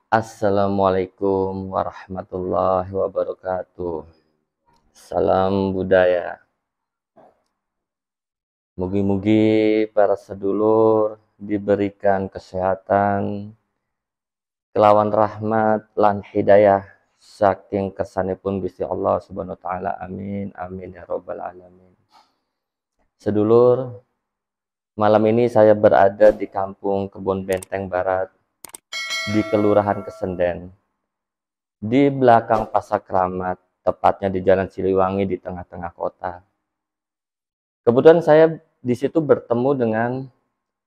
Assalamualaikum warahmatullahi wabarakatuh. Salam budaya. Mugi-mugi para sedulur diberikan kesehatan, kelawan rahmat lan hidayah saking kersanipun Gusti Allah Subhanahu wa taala. Amin amin ya rabbal alamin. Sedulur, malam ini saya berada di Kampung Kebon Benteng Barat di Kelurahan Kesenden, di belakang Pasar Keramat, tepatnya di Jalan Siliwangi di tengah-tengah kota. Kebetulan saya di situ bertemu dengan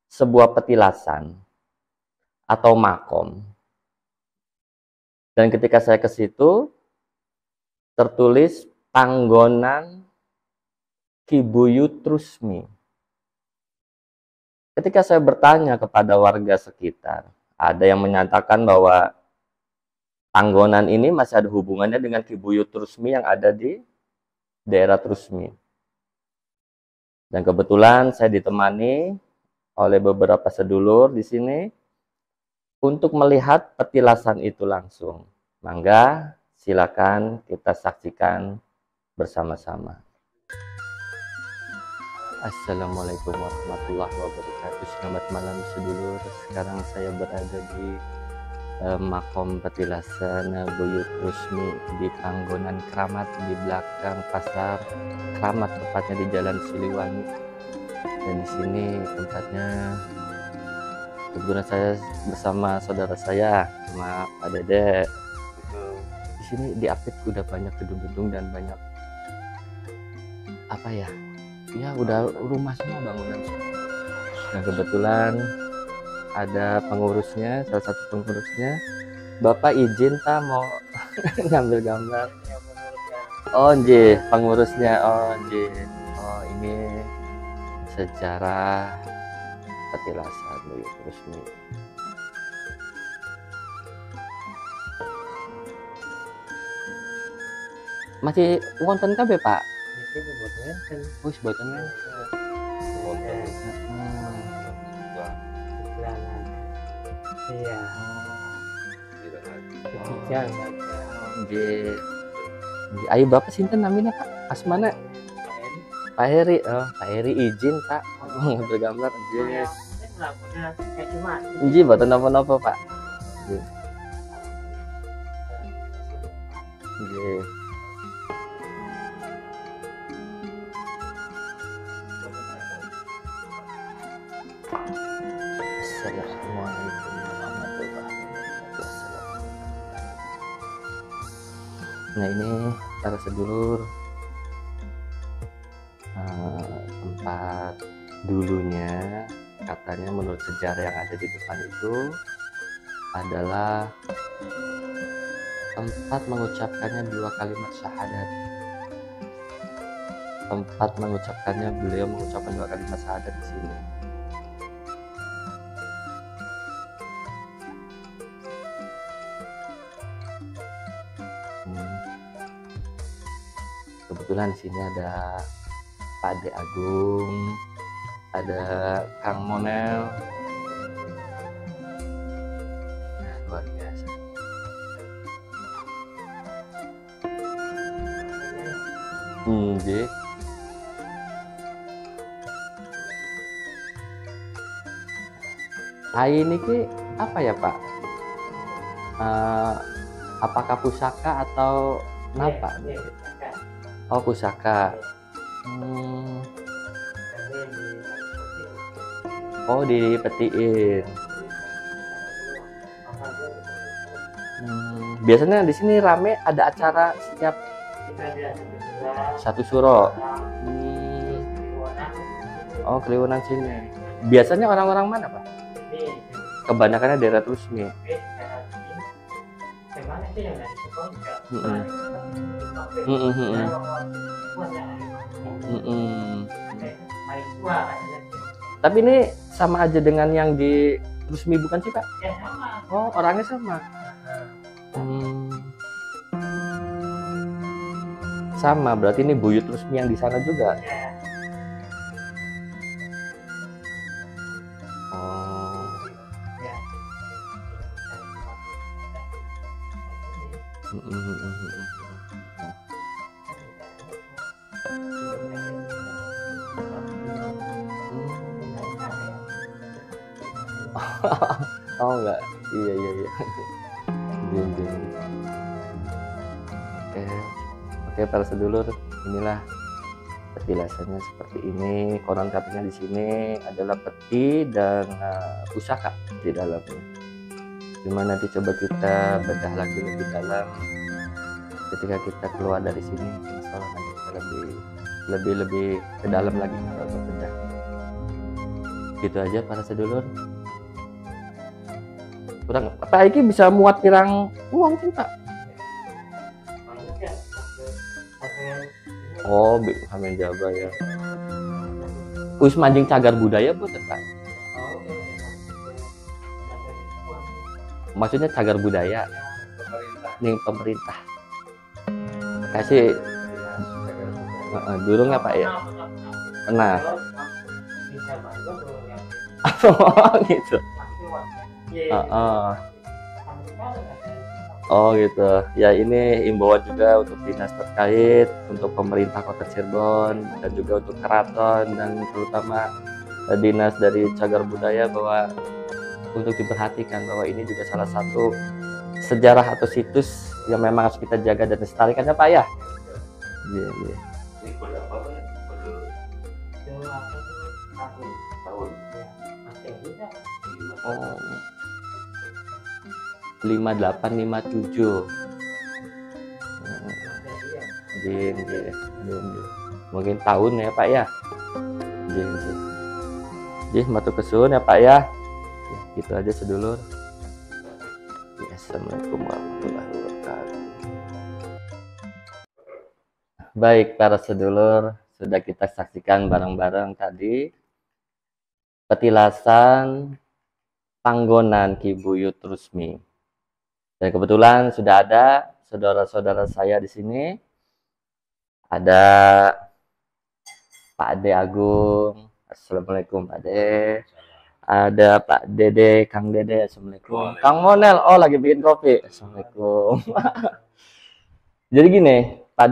sebuah petilasan atau makom. Dan ketika saya ke situ, tertulis Panggonan Ki Buyut Trusmi. Ketika saya bertanya kepada warga sekitar, ada yang menyatakan bahwa panggonan ini masih ada hubungannya dengan Ki Buyut Trusmi yang ada di daerah Trusmi. Dan kebetulan saya ditemani oleh beberapa sedulur di sini untuk melihat petilasan itu langsung. Mangga, silakan kita saksikan bersama-sama. Assalamualaikum warahmatullahi wabarakatuh. Selamat malam sedulur. Sekarang saya berada di makom petilasan Buyut Trusmi di Panggonan Keramat di belakang Pasar Keramat, tepatnya di Jalan Siliwangi. Dan di sini tempatnya kebetulan saya bersama saudara saya, sama Pak Dede. Di sini diapit udah banyak gedung-gedung dan banyak apa ya? Ya udah rumah semua, bangunan semua. Nah kebetulan ada pengurusnya, salah satu pengurusnya. Bapak izin tak mau ngambil gambar? Oh nggih, pengurusnya. Oh nggih. Oh ini sejarah petilasan Buyut Trusmi. Masih wonten kabeh, Pak? Iki boten enten. Wis boten wonten. Ikhlanan. Iya. Ketiga Nggih. Ayo Bapak sinten namanya Pak? Asmana? Pak Heri. Oh, Pak Heri izin Pak mau ngambil gambar. Nggih. Nggih boten napa-napa Pak. Nggih. Nggih. Assalamualaikum warahmatullahi wabarakatuh. Nah ini para sedulur, tempat dulunya katanya menurut sejarah yang ada di depan itu adalah tempat mengucapkannya dua kalimat syahadat. Tempat mengucapkannya, beliau mengucapkan dua kalimat syahadat di sini. Kebetulan di sini ada Pak Ade Agung, ada Kang Monel. Nah, luar biasa. Nggih. Ini ki apa ya Pak? Apakah pusaka atau napa? Oh pusaka. Oh dipetiin. Biasanya di sini rame, ada acara setiap satu suro. Oh Kliwonan sini. Biasanya orang-orang mana Pak? Kebanyakannya daerah Trusmi. Tapi ini sama aja dengan yang di Trusmi bukan sih Pak? Oh orangnya sama. Sama berarti ini Buyut Trusmi yang di sana juga. Mm, mm, mm, mm, mm. Oh enggak, iya iya iya. Jin, jin. Oke, oke para sedulur, inilah petilasannya seperti ini. Konon katanya di sini adalah peti dan pusaka di dalamnya. Cuma nanti coba kita bedah lagi lebih dalam ketika kita keluar dari sini. Insya Allah nanti kita lebih ke dalam lagi kita untuk bedah. Gitu aja para sedulur. Kurang apa iki bisa muat pirang uang sih Pak? Oh, Hamen Jaba ya. Wis mancing cagar budaya bu tetap. Maksudnya cagar budaya nih pemerintah. Kasih durung apa ya? Nah. Oh gitu. Oh gitu. Ya ini imbauan juga untuk dinas terkait, untuk pemerintah Kota Cirebon dan juga untuk keraton dan terutama dinas dari cagar budaya bahwa untuk diperhatikan bahwa ini juga salah satu sejarah atau situs yang memang harus kita jaga dan lestarikan ya Pak ya. Iya, iya. Ini kode apa Pak? Kode tahun. Oh. 5857. Jin, jin. Mungkin tahun ya Pak ya. Jin, jin. Jih, matur kesuwun ya Pak ya. Gitu aja sedulur. Ya, assalamualaikum warahmatullahi wabarakatuh. Baik para sedulur, sudah kita saksikan bareng-bareng tadi petilasan Panggonan Ki Buyut Rusmi. Dan kebetulan sudah ada saudara-saudara saya di sini. Ada Pak Ade Agung. Assalamualaikum Pak Ade. Ada Pak Dede, Kang Dede. Assalamualaikum. Kang Monel, oh lagi bikin kopi. Assalamualaikum. Jadi gini, Pak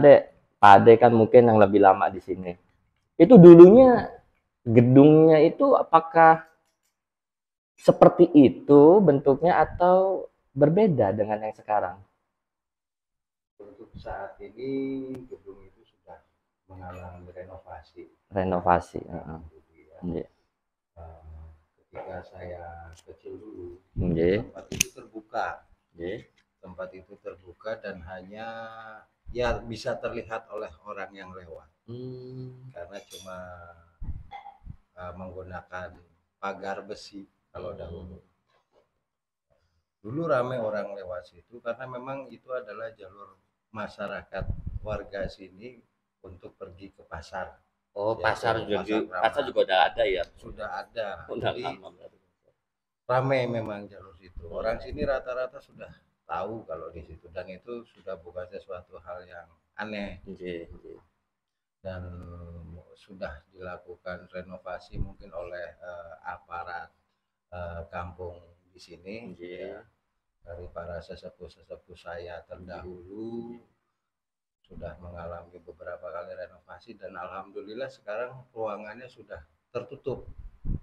Ade kan mungkin yang lebih lama di sini. Itu dulunya gedungnya itu apakah seperti itu bentuknya atau berbeda dengan yang sekarang? Untuk saat ini gedung itu sudah mengalami renovasi. Renovasi. Ya. Ketika saya kecil dulu, tempat itu terbuka. Tempat itu terbuka dan hanya ya bisa terlihat oleh orang yang lewat. Karena cuma menggunakan pagar besi kalau dahulu. Dulu ramai orang lewat situ karena memang itu adalah jalur masyarakat warga sini untuk pergi ke pasar. Oh, ya, pasar juga udah ada ya? Sudah ada. Udah jadi lama. ramai memang jalur situ. Orang sini rata-rata sudah tahu kalau di situ dan itu sudah bukan sesuatu hal yang aneh. Dan sudah dilakukan renovasi mungkin oleh aparat kampung di sini. Ya, dari para sesepuh-sesepuh saya terdahulu sudah mengalami beberapa kali renovasi dan alhamdulillah sekarang ruangannya sudah tertutup.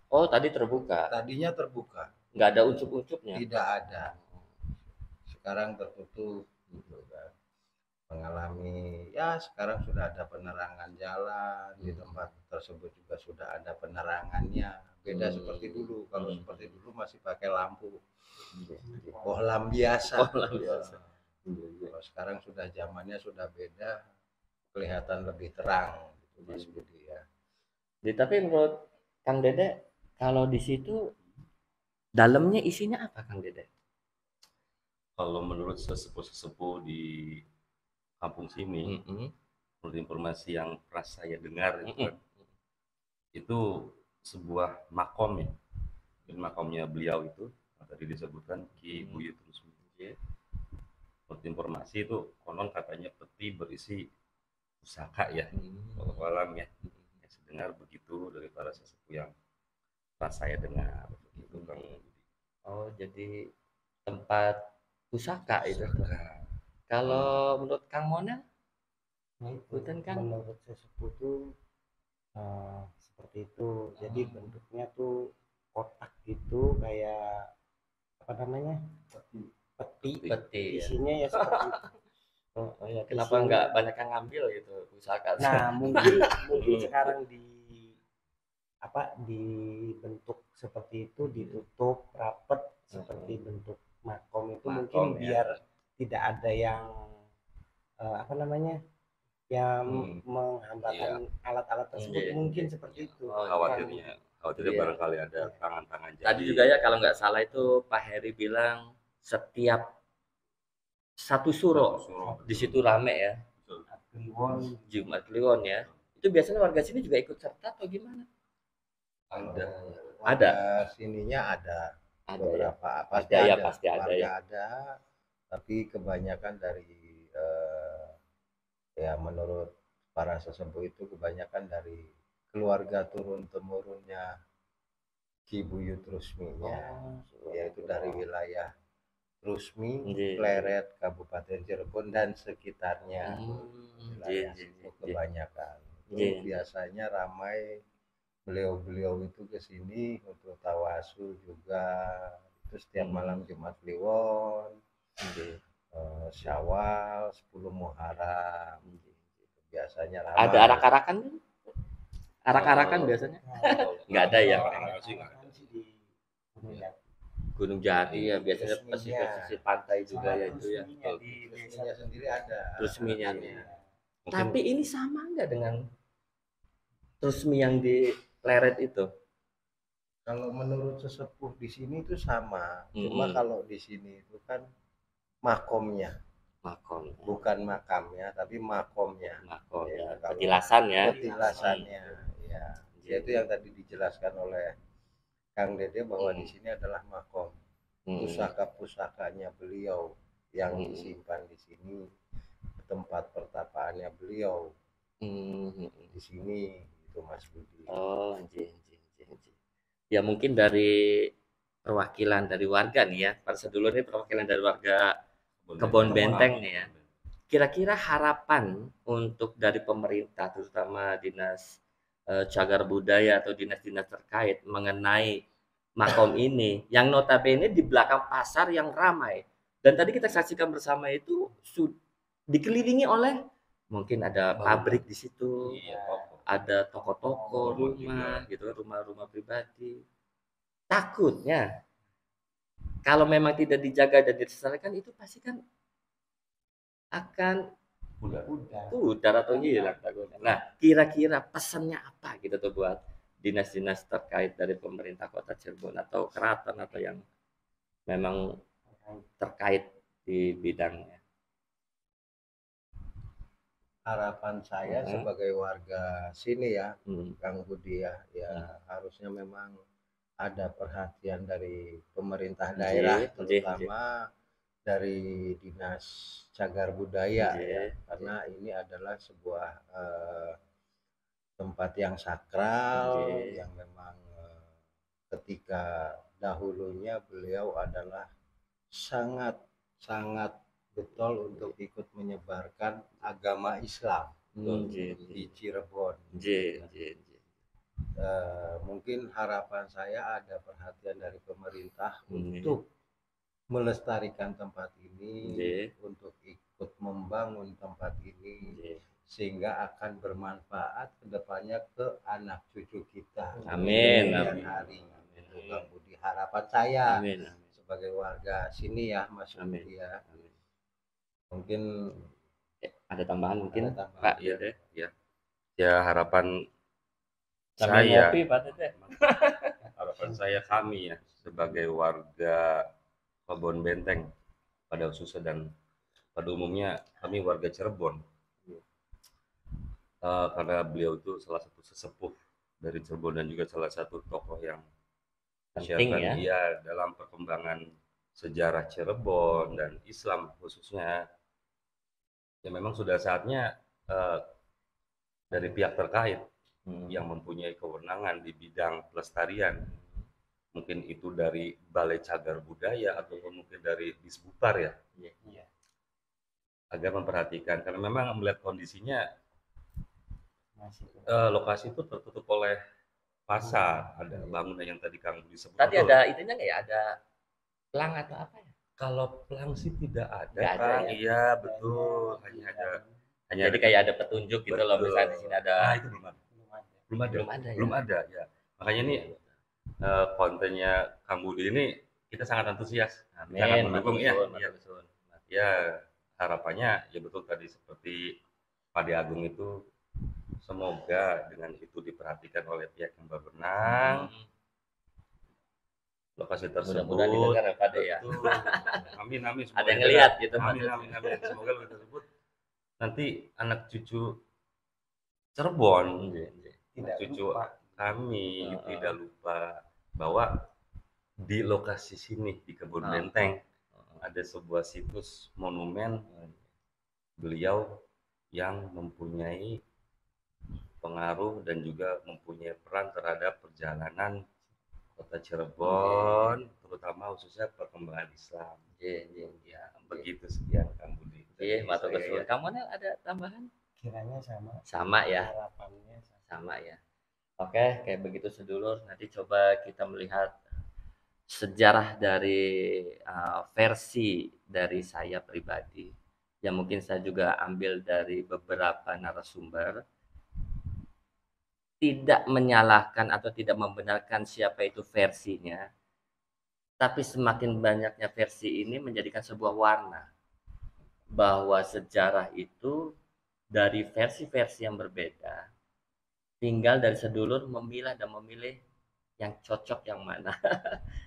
Oh, tadi terbuka. Tadinya terbuka. Nggak ada ucup-ucupnya? Tidak ada. Sekarang tertutup gitu kan. Mengalami ya sekarang sudah ada penerangan jalan di tempat tersebut juga sudah ada penerangannya. Beda seperti dulu. Kalau seperti dulu masih pakai lampu. Bohlam biasa. Kalau sekarang sudah zamannya sudah beda, kelihatan lebih terang gitu Mas Budi ya. Tapi menurut Kang Dede, kalau di situ dalamnya isinya apa Kang Dede? Kalau menurut sesepuh-sesepuh di kampung sini, menurut informasi yang pernah saya dengar itu sebuah makom ya. Dan makomnya beliau itu tadi disebutkan Ki Buyut Rusmi. Menurut informasi itu konon katanya peti berisi pusaka ya, walau ya. Saya dengar begitu dari para sesepuh yang pernah saya dengar begitu Kang. Oh, jadi tempat pusaka itu. Kalau menurut Kang Mona, Nah, itu Punten, Kang. menurut sesepuh tuh seperti itu. Jadi bentuknya tuh kotak gitu, kayak apa namanya, peti. Peti ya. Isinya ya seperti itu. Oh ya, kenapa Isinya- nggak banyak yang ngambil gitu, usahakan. Nah, mungkin sekarang dibentuk seperti itu, ditutup rapet seperti bentuk makom itu, Makom, mungkin ya. biar tidak ada yang apa namanya, yang menghambatkan alat-alat tersebut, Iya. mungkin seperti itu. Oh, Khawatirnya Iya. barangkali ada tangan-tangan Tadi jadi. juga ya kalau nggak salah itu Pak Heri bilang setiap satu suro di situ rame ya, Kliwon Jumat Kliwon ya. Itu biasanya warga sini juga ikut serta atau gimana? Ada. Ada. Sininya ada Ada ya. beberapa. Ada ya, pasti ada warga ya. ada, tapi kebanyakan dari ya menurut para sesepuh itu kebanyakan dari keluarga turun temurunnya Ki Buyut Rusminya, yaitu dari wilayah Rusmi, Iya. Pleret, Kabupaten Cirebon dan sekitarnya. Iya, Wilayah itu kebanyakan. Itu Iya. biasanya ramai beliau-beliau itu ke sini untuk tawasul juga. Itu setiap malam Jumat Kliwon, Syawal, 10 Muharram. Biasanya ramai. Ada arak-arakan kan? Arak-arakan biasanya? Nggak ada ya? di Gunung Jati. Gunung Jati ya, biasanya Resminya. pesisir pantai juga ya itu ya. Resminya di desa Resminya sendiri ada. Resminya nih. Mungkin Tapi ini sama nggak dengan resmi yang di Pleret itu? Kalau menurut sesepuh di sini itu sama. Cuma Mm-mm. kalau di sini itu kan makomnya, Makom. bukan makamnya, tapi makomnya. Makom ya. Kalau Petilasan ya. petilasannya, ya. Yaitu yang tadi dijelaskan oleh Kang Dede bahwa di sini adalah makom. Pusaka-pusakanya beliau yang disimpan di sini, tempat pertapaannya beliau di sini, itu Mas Budi. Oh, anjing. Ya mungkin dari perwakilan dari warga nih ya, para sedulur ini perwakilan dari warga Kebon Benteng nih ya. Kira-kira harapan untuk dari pemerintah, terutama dinas cagar budaya atau dinas-dinas terkait mengenai makom ini, yang notabene di belakang pasar yang ramai. Dan tadi kita saksikan bersama itu dikelilingi oleh mungkin ada pabrik di situ, ada toko-toko, rumah gitu, rumah-rumah pribadi. Takutnya kalau memang tidak dijaga dan dilestarikan itu pasti kan akan pudar atau hilang takutnya. Nah, kira-kira pesannya apa gitu tuh buat dinas-dinas terkait dari pemerintah Kota Cirebon atau keraton atau yang memang terkait di bidangnya? Harapan saya sebagai warga sini ya, Kang Budi ya, harusnya memang ada perhatian dari pemerintah daerah, terutama dari dinas cagar budaya ya, karena ini adalah sebuah tempat yang sakral yang memang ketika dahulunya beliau adalah sangat betul untuk ikut menyebarkan agama Islam di Cirebon. Mungkin harapan saya ada perhatian dari pemerintah untuk melestarikan tempat ini, untuk ikut membangun tempat ini, sehingga akan bermanfaat kedepannya ke anak cucu kita. Amin. Hari itu Kang Budi, harapan saya sebagai warga sini ya, Mas Budi ya. Mungkin ada tambahan mungkin Pak ya. Ya harapan saya harapan saya kami ya sebagai warga Kebon Benteng pada khususnya dan pada umumnya kami warga Cirebon, karena beliau itu salah satu sesepuh dari Cirebon dan juga salah satu tokoh yang penting ya dalam perkembangan sejarah Cirebon dan Islam khususnya. Ya memang sudah saatnya dari pihak terkait yang mempunyai kewenangan di bidang pelestarian, mungkin itu dari Balai Cagar Budaya ataupun mungkin dari Disbutar ya, agar memperhatikan karena memang melihat kondisinya lokasi itu tertutup oleh pasar, ada bangunan yang tadi Kang Budi sebut. Tadi ada itunya nggak ya? Ada pelang atau apa ya? Kalau pelang sih tidak ada, Nggak ada Kang. ya? Iya, betul. Hanya Jadi kayak ada petunjuk gitu loh, betul. misalnya di sini ada. Nah, itu belum ada. Belum ada ya. Makanya ini kontennya Kang Budi ini kita sangat antusias, sangat mendukung ya. Ya, harapannya ya betul tadi seperti Pak Agung itu, semoga dengan itu diperhatikan oleh pihak yang berwenang. Lokasi tersebut Mudah-mudahan didengar ya Pak ya. Amin. Ada yang ngelihat gitu. Amin. Semoga lokasi tersebut nanti anak cucu Cirebon, anak cucu kami tidak lupa bahwa di lokasi sini di Kebun Benteng ada sebuah situs monumen beliau yang mempunyai pengaruh dan juga mempunyai peran terhadap perjalanan kota Cirebon, terutama khususnya perkembangan Islam. Ya, begitu sekian Kang Budi. Matur nuwun. Kamu ada tambahan? Kiranya Sama ya. Harapannya sama ya. Oke, kayak begitu sedulur. Nanti coba kita melihat sejarah dari versi dari saya pribadi yang mungkin saya juga ambil dari beberapa narasumber, tidak menyalahkan atau tidak membenarkan siapa itu versinya, tapi semakin banyaknya versi ini menjadikan sebuah warna bahwa sejarah itu dari versi-versi yang berbeda, tinggal dari sedulur memilah dan memilih yang cocok yang mana.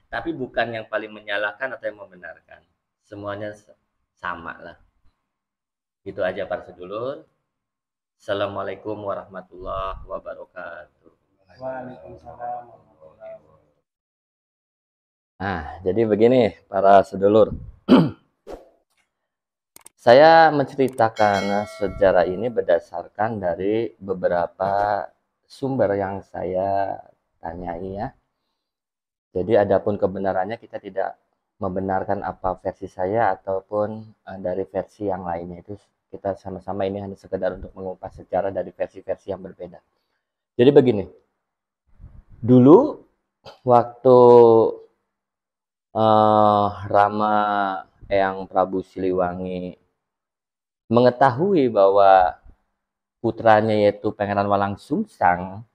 Tapi bukan yang paling menyalahkan atau yang membenarkan, semuanya sama lah. Itu aja para sedulur. Assalamualaikum warahmatullahi wabarakatuh. Waalaikumsalam warahmatullahi wabarakatuh. Nah, jadi begini para sedulur. Saya menceritakan sejarah ini berdasarkan dari beberapa sumber yang saya tanyai ya. Jadi adapun kebenarannya kita tidak membenarkan apa versi saya ataupun dari versi yang lainnya, itu kita sama-sama ini hanya sekedar untuk mengupas sejarah dari versi-versi yang berbeda. Jadi begini, dulu waktu Rama Eyang Prabu Siliwangi mengetahui bahwa putranya yaitu Pangeran Walangsungsang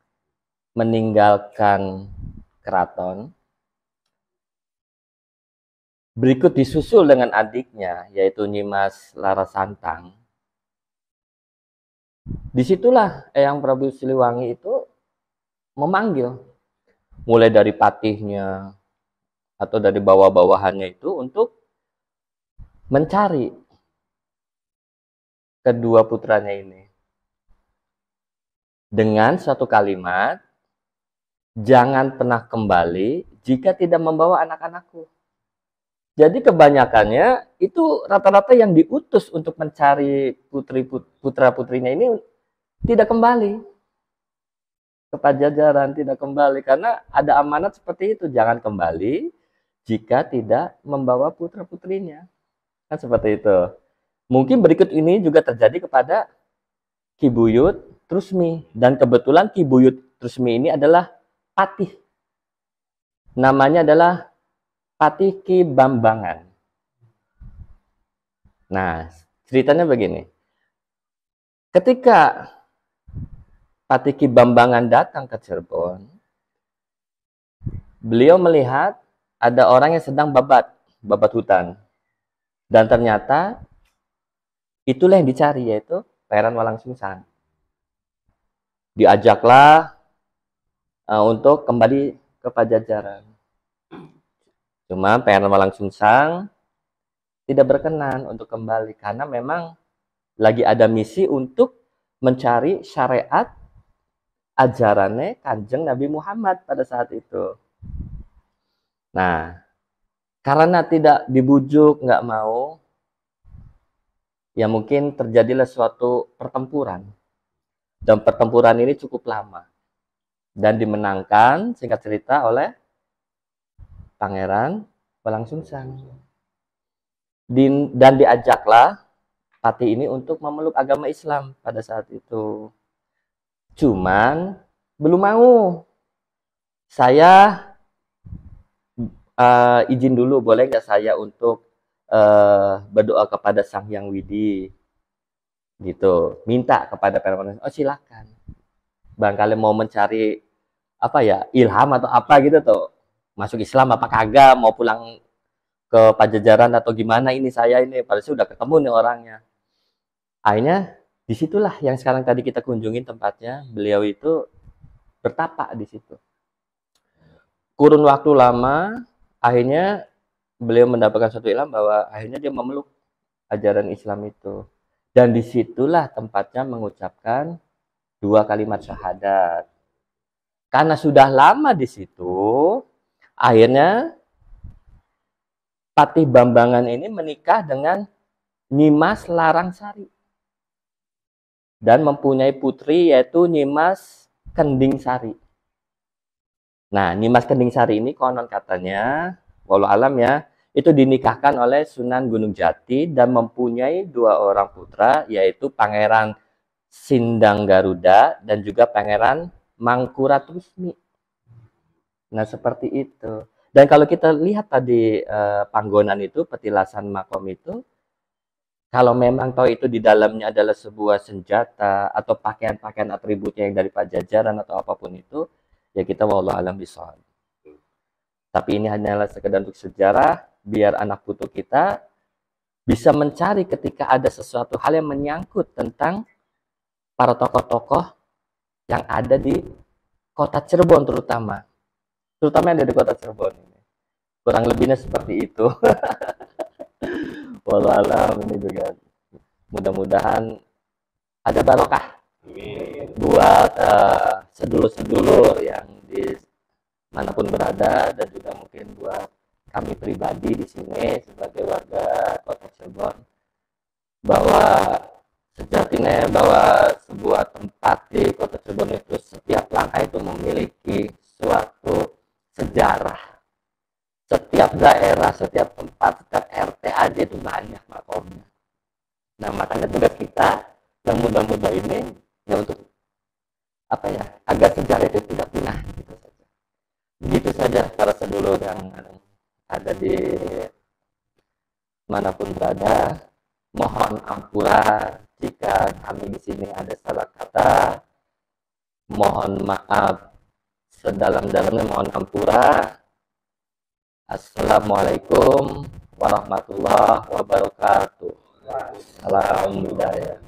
meninggalkan keraton, berikut disusul dengan adiknya yaitu Nyimas Larasantang. Disitulah Eyang Prabu Siliwangi itu memanggil mulai dari patihnya atau dari bawah-bawahannya itu untuk mencari kedua putranya ini dengan suatu kalimat, jangan pernah kembali jika tidak membawa anak-anakku. Jadi kebanyakannya itu rata-rata yang diutus untuk mencari putra-putrinya ini tidak kembali ke Pajajaran, tidak kembali karena ada amanat seperti itu, jangan kembali jika tidak membawa putra-putrinya. Kan seperti itu. Mungkin berikut ini juga terjadi kepada Ki Buyut Trusmi, dan kebetulan Ki Buyut Trusmi ini adalah patih. Namanya adalah Patih Ki Bambangan. Nah, ceritanya begini. Ketika Patih Ki Bambangan datang ke Cirebon, beliau melihat ada orang yang sedang babat hutan. Dan ternyata itulah yang dicari, yaitu Pangeran Walangsungsang. Diajaklah untuk kembali ke Pajajaran. Cuma Pangeran Walangsungsang tidak berkenan untuk kembali karena memang lagi ada misi untuk mencari syariat ajarannya Kanjeng Nabi Muhammad pada saat itu. Nah, karena tidak dibujuk, nggak mau, ya mungkin terjadilah suatu pertempuran. Dan pertempuran ini cukup lama. Dan dimenangkan, singkat cerita, oleh Pangeran Walangsungsang. Dan diajaklah Pati ini untuk memeluk agama Islam pada saat itu. Cuman belum mau. Saya izin dulu, boleh nggak saya untuk berdoa kepada Sang Hyang Widi, gitu. Minta kepada permanen. Oh silakan. Barangkali mau mencari apa ya, ilham atau apa gitu tuh. Masuk Islam apa kagak, mau pulang ke Pajajaran atau gimana ini saya ini. Padahal sudah ketemu nih orangnya. Akhirnya disitulah yang sekarang tadi kita kunjungin tempatnya. Beliau itu bertapa di situ. Kurun waktu lama, akhirnya beliau mendapatkan suatu ilham bahwa akhirnya dia memeluk ajaran Islam itu. Dan disitulah tempatnya mengucapkan 2 kalimat syahadat. Karena sudah lama di situ, akhirnya Patih Bambangan ini menikah dengan Nyimas Larangsari. Dan mempunyai putri yaitu Nyimas Kendingsari. Nah, Nyimas Kendingsari ini konon katanya, walau alam ya, itu dinikahkan oleh Sunan Gunung Jati dan mempunyai 2 orang putra, yaitu Pangeran Sindang Garuda dan juga Pangeran Mangkurat Rusmi. Nah, seperti itu. Dan kalau kita lihat tadi panggonan itu, petilasan makom itu, kalau memang tahu itu di dalamnya adalah sebuah senjata atau pakaian-pakaian atributnya yang dari Pajajaran atau apapun itu, ya kita wallahu alam bishawab. Tapi ini hanyalah sekedar untuk sejarah, biar anak putu kita bisa mencari ketika ada sesuatu hal yang menyangkut tentang para tokoh-tokoh yang ada di kota Cirebon terutama yang ada di kota Cirebon ini. Kurang lebihnya seperti itu. Wallahualam, ini juga mudah-mudahan ada barokah buat sedulur-sedulur yang di manapun berada, dan juga mungkin buat kami pribadi di sini sebagai warga kota Cirebon, bahwa sejatinya bahwa sebuah tempat di kota Cirebon itu setiap langkah itu memiliki suatu sejarah. Setiap daerah, setiap tempat, setiap RT aja itu banyak makomnya. Nah, makanya tugas kita yang muda-muda ini ya untuk apa ya, agar sejarah itu tidak punah, gitu saja. Begitu saja para sedulur yang ada di manapun berada. Mohon ampura jika kami di sini ada salah kata. Mohon maaf sedalam-dalamnya, mohon ampura. Assalamualaikum warahmatullahi wabarakatuh. Alhamdulillah.